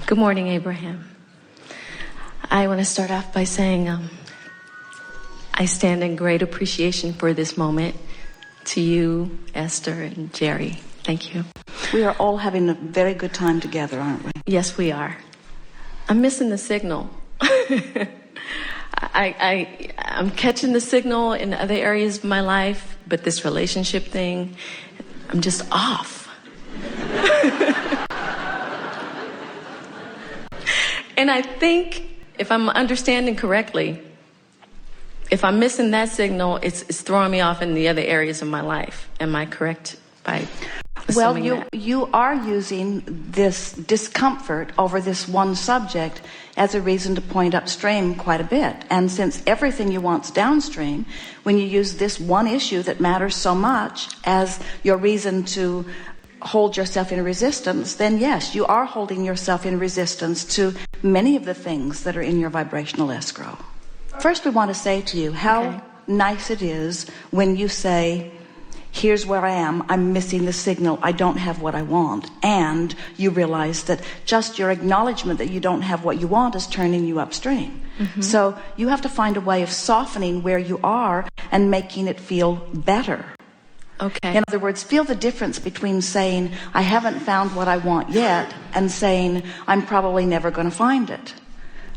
Good morning, Abraham. I want to start off by saying I stand in great appreciation for this moment to you, Esther, and Jerry. Thank you. We are all having a very good time together, aren't we? Yes, we are. I'm missing the signal. I'm catching the signal in other areas of my life, but this relationship thing, I'm just off. And I think, if I'm understanding correctly, if I'm missing that signal, it's throwing me off in the other areas of my life. Am I correct by assuming that? You are using this discomfort over this one subject as a reason to point upstream quite a bit. And since everything you want's downstream, when you use this one issue that matters so much as your reason to hold yourself in resistance, then yes, you are holding yourself in resistance to many of the things that are in your vibrational escrow. First, we want to say to you how nice it is when you say, here's where I am, I'm missing the signal, I don't have what I want. And you realize that just your acknowledgement that you don't have what you want is turning you upstream. Mm-hmm. So you have to find a way of softening where you are and making it feel better. Okay. In other words, feel the difference between saying, I haven't found what I want yet, and saying, I'm probably never going to find it.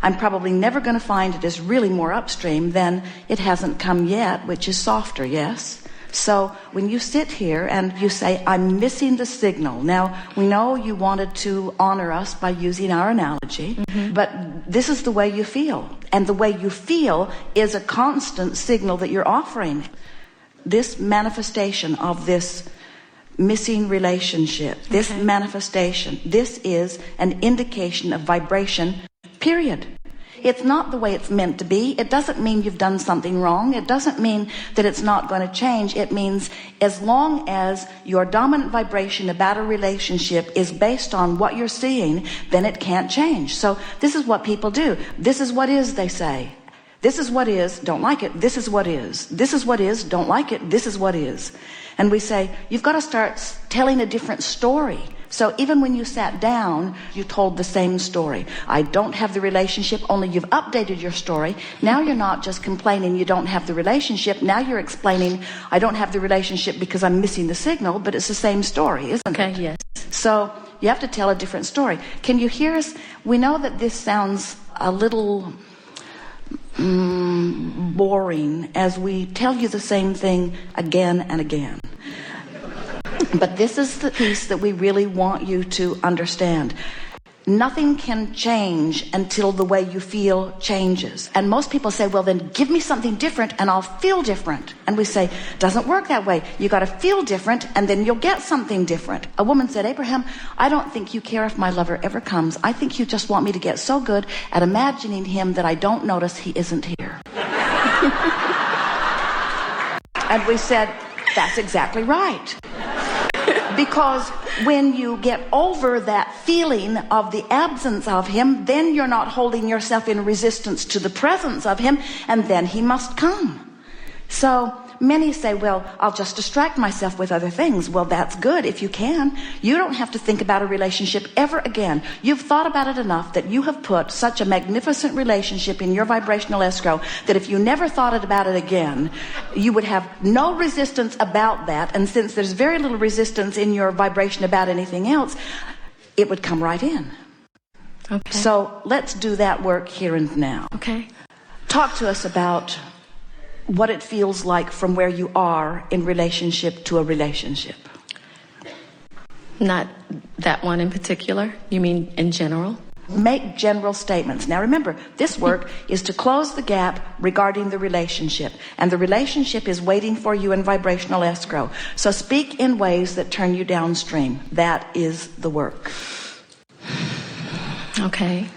I'm probably never going to find it is really more upstream than it hasn't come yet, which is softer, yes? So when you sit here and you say, I'm missing the signal. Now, we know you wanted to honor us by using our analogy, but this is the way you feel. And the way you feel is a constant signal that you're offering. This manifestation of this missing relationship, this manifestation, this is an indication of vibration, period. It's not the way it's meant to be. It doesn't mean you've done something wrong. It doesn't mean that it's not going to change. It means as long as your dominant vibration about a relationship is based on what you're seeing, then it can't change. So this is what people do. This is what is, they say. This is what is, don't like it, this is what is. This is what is, don't like it, this is what is. And we say, you've got to start telling a different story. So even when you sat down, you told the same story. I don't have the relationship, only you've updated your story. Now you're not just complaining you don't have the relationship. Now you're explaining, I don't have the relationship because I'm missing the signal, but it's the same story, isn't it? Okay, yes. So you have to tell a different story. Can you hear us? We know that this sounds a little boring as we tell you the same thing again and again. But this is the piece that we really want you to understand. Nothing can change until the way you feel changes. And most people say, well, then give me something different and I'll feel different. And we say, doesn't work that way. You got to feel different and then you'll get something different. A woman said, Abraham, I don't think you care if my lover ever comes. I think you just want me to get so good at imagining him that I don't notice he isn't here. And we said, that's exactly right. Because when you get over that feeling of the absence of him, then you're not holding yourself in resistance to the presence of him, and then he must come. So many say, well, I'll just distract myself with other things. Well, that's good if you can. You don't have to think about a relationship ever again. You've thought about it enough that you have put such a magnificent relationship in your vibrational escrow that if you never thought about it again, you would have no resistance about that. And since there's very little resistance in your vibration about anything else, it would come right in. Okay. So let's do that work here and now. Okay. Talk to us about what it feels like from where you are in relationship to a relationship. Not that one in particular? You mean in general? Make general statements. Now remember, this work is to close the gap regarding the relationship. And the relationship is waiting for you in vibrational escrow. So speak in ways that turn you downstream. That is the work. Okay.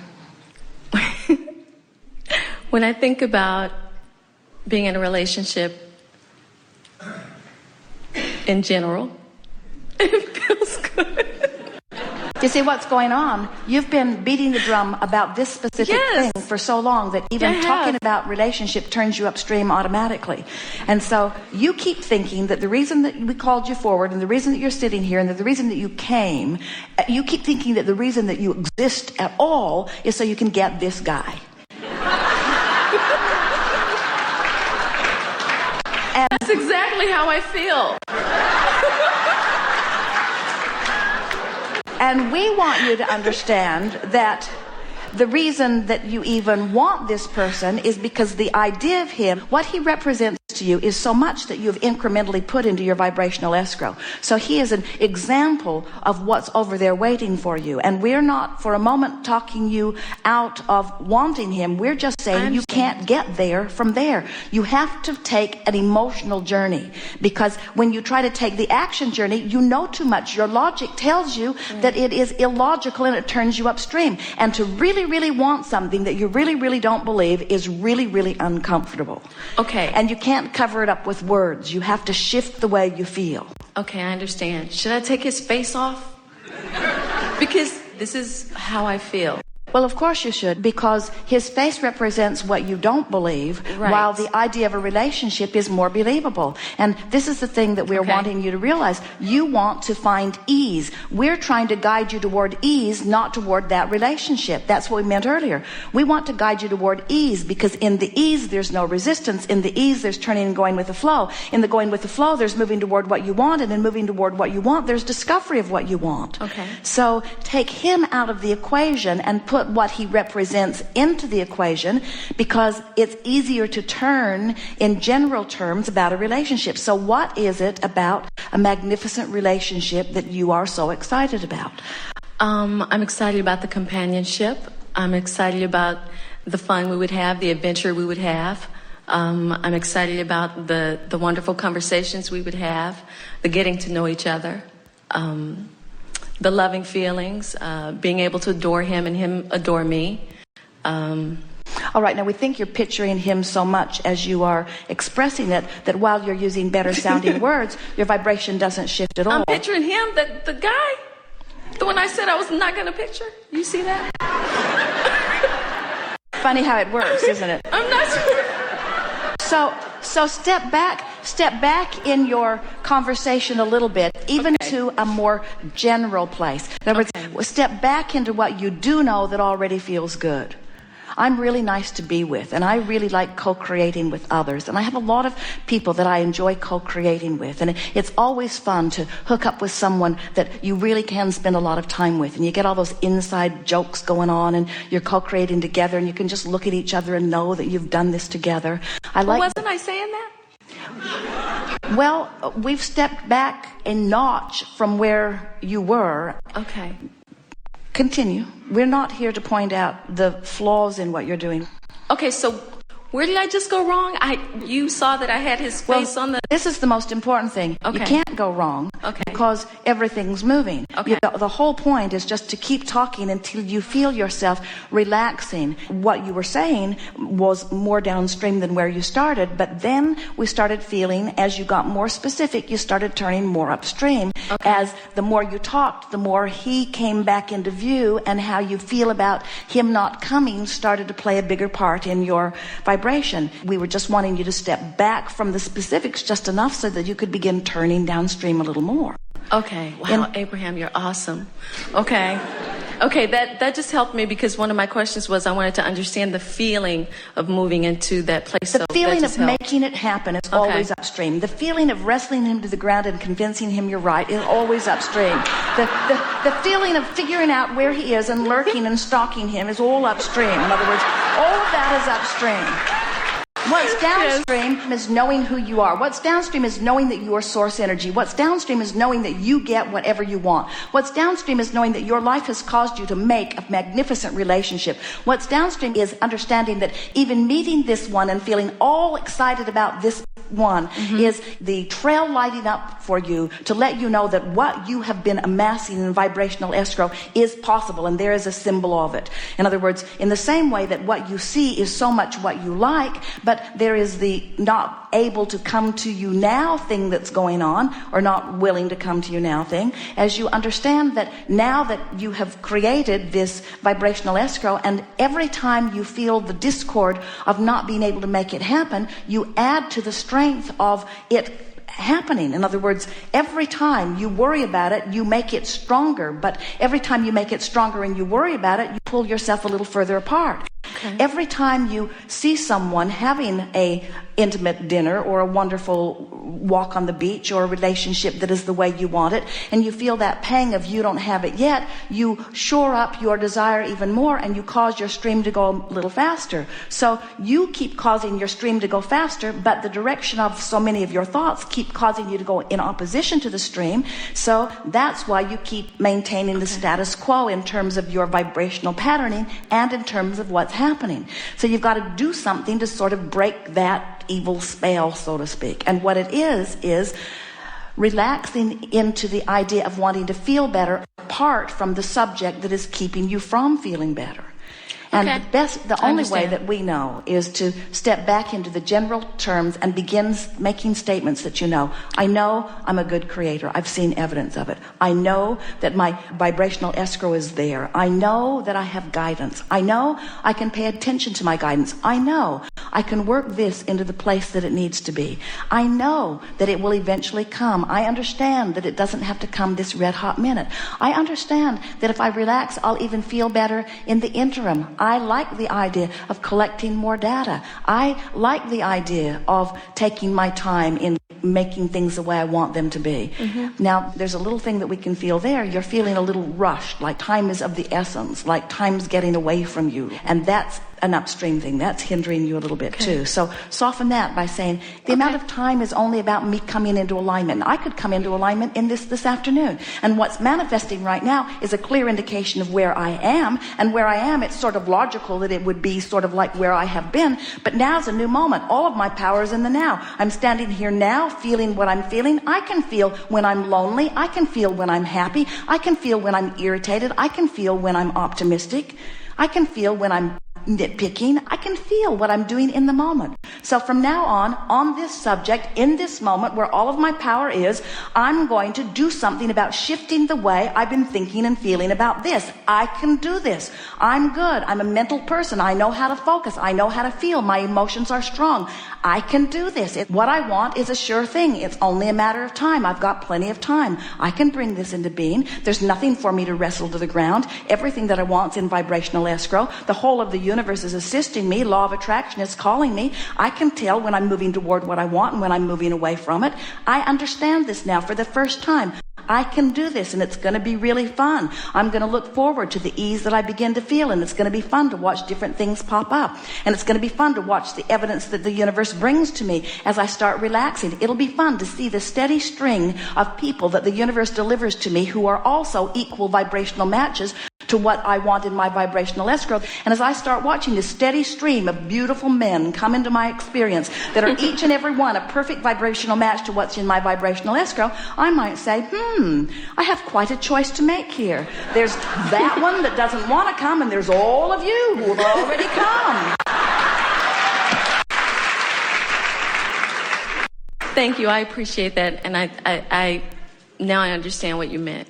When I think about being in a relationship in general, it feels good. You see what's going on? You've been beating the drum about this specific Yes. thing for so long that even I have. talking about relationship turns you upstream automatically. And so you keep thinking that the reason that we called you forward and the reason that you're sitting here and that the reason that you came, you keep thinking that the reason that you exist at all is so you can get this guy. That's exactly how I feel. And we want you to understand that the reason that you even want this person is because the idea of him, what he represents to you, is so much that you've incrementally put into your vibrational escrow. So he is an example of what's over there waiting for you. And we're not for a moment talking you out of wanting him. We're just saying you can't get there from there. You have to take an emotional journey, because when you try to take the action journey, you know too much. Your logic tells you that it is illogical and it turns you upstream. And to really want something that you really don't believe is really uncomfortable. Okay. And you can't cover it up with words. You have to shift the way you feel. Okay, I understand. Should I take his face off? Because this is how I feel. Well, of course you should, because his face represents what you don't believe, Right. while the idea of a relationship is more believable. And this is the thing that we're wanting you to realize. You want to find ease. We're trying to guide you toward ease, not toward that relationship. That's what we meant earlier. We want to guide you toward ease, because in the ease, there's no resistance. In the ease, there's turning and going with the flow. In the going with the flow, there's moving toward what you want. And in moving toward what you want, there's discovery of what you want. Okay. So take him out of the equation and put what he represents into the equation, because it's easier to turn in general terms about a relationship. So what is it about a magnificent relationship that you are so excited about? I'm excited about the companionship. I'm excited about the fun we would have, the adventure we would have. I'm excited about the wonderful conversations we would have, the getting to know each other. The loving feelings, being able to adore him and him adore me. All right, now we think you're picturing him so much as you are expressing it, that while you're using better sounding words, your vibration doesn't shift at all. I'm picturing him, the guy, the one I said I was not going to picture. You see that? Funny how it works, isn't it? I'm not sure. So step back in your conversation a little bit, even to a more general place. In other words, step back into what you do know that already feels good. I'm really nice to be with, and I really like co-creating with others. And I have a lot of people that I enjoy co-creating with. And it's always fun to hook up with someone that you really can spend a lot of time with. And you get all those inside jokes going on, and you're co-creating together, and you can just look at each other and know that you've done this together. Wasn't I saying that? Well, we've stepped back a notch from where you were. Okay. Continue. We're not here to point out the flaws in what you're doing. Okay, so where did I just go wrong? You saw that I had his face on the... This is the most important thing. Okay. You can't go wrong, because everything's moving. Okay. The whole point is just to keep talking until you feel yourself relaxing. What you were saying was more downstream than where you started, but then we started feeling, as you got more specific, you started turning more upstream. As the more you talked, the more he came back into view, and how you feel about him not coming started to play a bigger part in your vibration. We were just wanting you to step back from the specifics just enough so that you could begin turning downstream a little more. Okay. Wow, Abraham, you're awesome. Okay. Okay, that just helped me, because one of my questions was I wanted to understand the feeling of moving into that place. The feeling of making it happen is always upstream. The feeling of wrestling him to the ground and convincing him you're right is always upstream. The feeling of figuring out where he is and lurking and stalking him is all upstream. In other words, all of that is upstream. What's downstream is knowing who you are. What's downstream is knowing that you are source energy. What's downstream is knowing that you get whatever you want. What's downstream is knowing that your life has caused you to make a magnificent relationship. What's downstream is understanding that even meeting this one and feeling all excited about this one, is the trail lighting up for you to let you know that what you have been amassing in vibrational escrow is possible, and there is a symbol of it. In other words, in the same way that what you see is so much what you like, but there is the not able to come to you now thing that's going on, or not willing to come to you now thing, as you understand that now that you have created this vibrational escrow, and every time you feel the discord of not being able to make it happen, you add to the strength of it happening. In other words, every time you worry about it, you make it stronger. But every time you make it stronger and you worry about it, you pull yourself a little further apart. Okay. Every time you see someone having a intimate dinner or a wonderful walk on the beach or a relationship that is the way you want it, and you feel that pang of you don't have it yet, you shore up your desire even more, and you cause your stream to go a little faster. So you keep causing your stream to go faster, but the direction of so many of your thoughts keep causing you to go in opposition to the stream. So that's why you keep maintaining the status quo in terms of your vibrational patterning and in terms of what's happening. So you've got to do something to sort of break that evil spell, so to speak. And what it is relaxing into the idea of wanting to feel better apart from the subject that is keeping you from feeling better. And the only way that we know is to step back into the general terms and begin making statements that I know I'm a good creator. I've seen evidence of it. I know that my vibrational escrow is there. I know that I have guidance. I know I can pay attention to my guidance. I know I can work this into the place that it needs to be. I know that it will eventually come. I understand that it doesn't have to come this red hot minute. I understand that if I relax, I'll even feel better in the interim. I like the idea of collecting more data. I like the idea of taking my time in making things the way I want them to be. Now, there's a little thing that we can feel there. You're feeling a little rushed, like time is of the essence, like time's getting away from you. And that's an upstream thing. That's hindering you a little bit too. So soften that by saying the amount of time is only about me coming into alignment. I could come into alignment in this afternoon. And what's manifesting right now is a clear indication of where I am. And where I am, it's sort of logical that it would be sort of like where I have been. But now's a new moment. All of my power is in the now. I'm standing here now, feeling what I'm feeling. I can feel when I'm lonely. I can feel when I'm happy. I can feel when I'm irritated. I can feel when I'm optimistic. I can feel when I'm nitpicking. I can feel what I'm doing in the moment. So from now on this subject, in this moment where all of my power is, I'm going to do something about shifting the way I've been thinking and feeling about this. I can do this. I'm good. I'm a mental person. I know how to focus. I know how to feel. My emotions are strong. I can do this. What I want is a sure thing. It's only a matter of time. I've got plenty of time. I can bring this into being. There's nothing for me to wrestle to the ground. Everything that I want is in vibrational escrow. The whole of the universe is assisting me. Law of attraction is calling me. I can tell when I'm moving toward what I want and when I'm moving away from it. I understand this now for the first time. I can do this, and it's going to be really fun. I'm going to look forward to the ease that I begin to feel, and it's going to be fun to watch different things pop up. And it's going to be fun to watch the evidence that the universe brings to me as I start relaxing. It'll be fun to see the steady string of people that the universe delivers to me who are also equal vibrational matches to what I want in my vibrational escrow. And as I start watching this steady stream of beautiful men come into my experience that are each and every one a perfect vibrational match to what's in my vibrational escrow, I might say, I have quite a choice to make here. There's that one that doesn't want to come, and there's all of you who have already come. Thank you. I appreciate that. And I now I understand what you meant.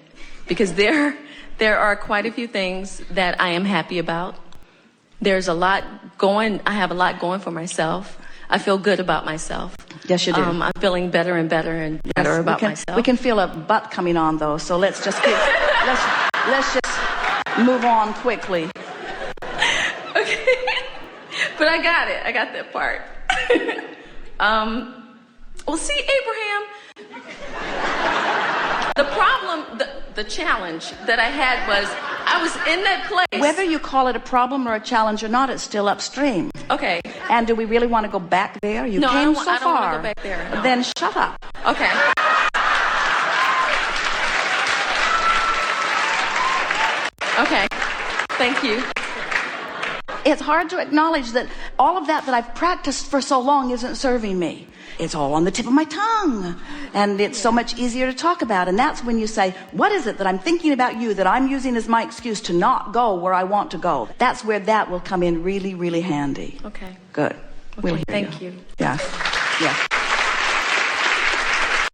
Because there are quite a few things that I am happy about. There's a lot going. I have a lot going for myself. I feel good about myself. Yes, you do. I'm feeling better and better and better about myself. We can feel a butt coming on, though. So let's just let's just move on quickly. Okay, but I got it. I got that part. Well, see, Abraham, the problem, the challenge that I had was I was in that place. Whether you call it a problem or a challenge or not, it's still upstream. Okay. And do we really want to go back there? You came so far. I don't want to go back there. No. Then shut up. Okay. Okay. Thank you. It's hard to acknowledge that all of that I've practiced for so long isn't serving me. It's all on the tip of my tongue. And it's so much easier to talk about. And that's when you say, what is it that I'm thinking about you that I'm using as my excuse to not go where I want to go? That's where that will come in really, really handy. Okay. Good. Okay, thank you. Yeah. Yeah.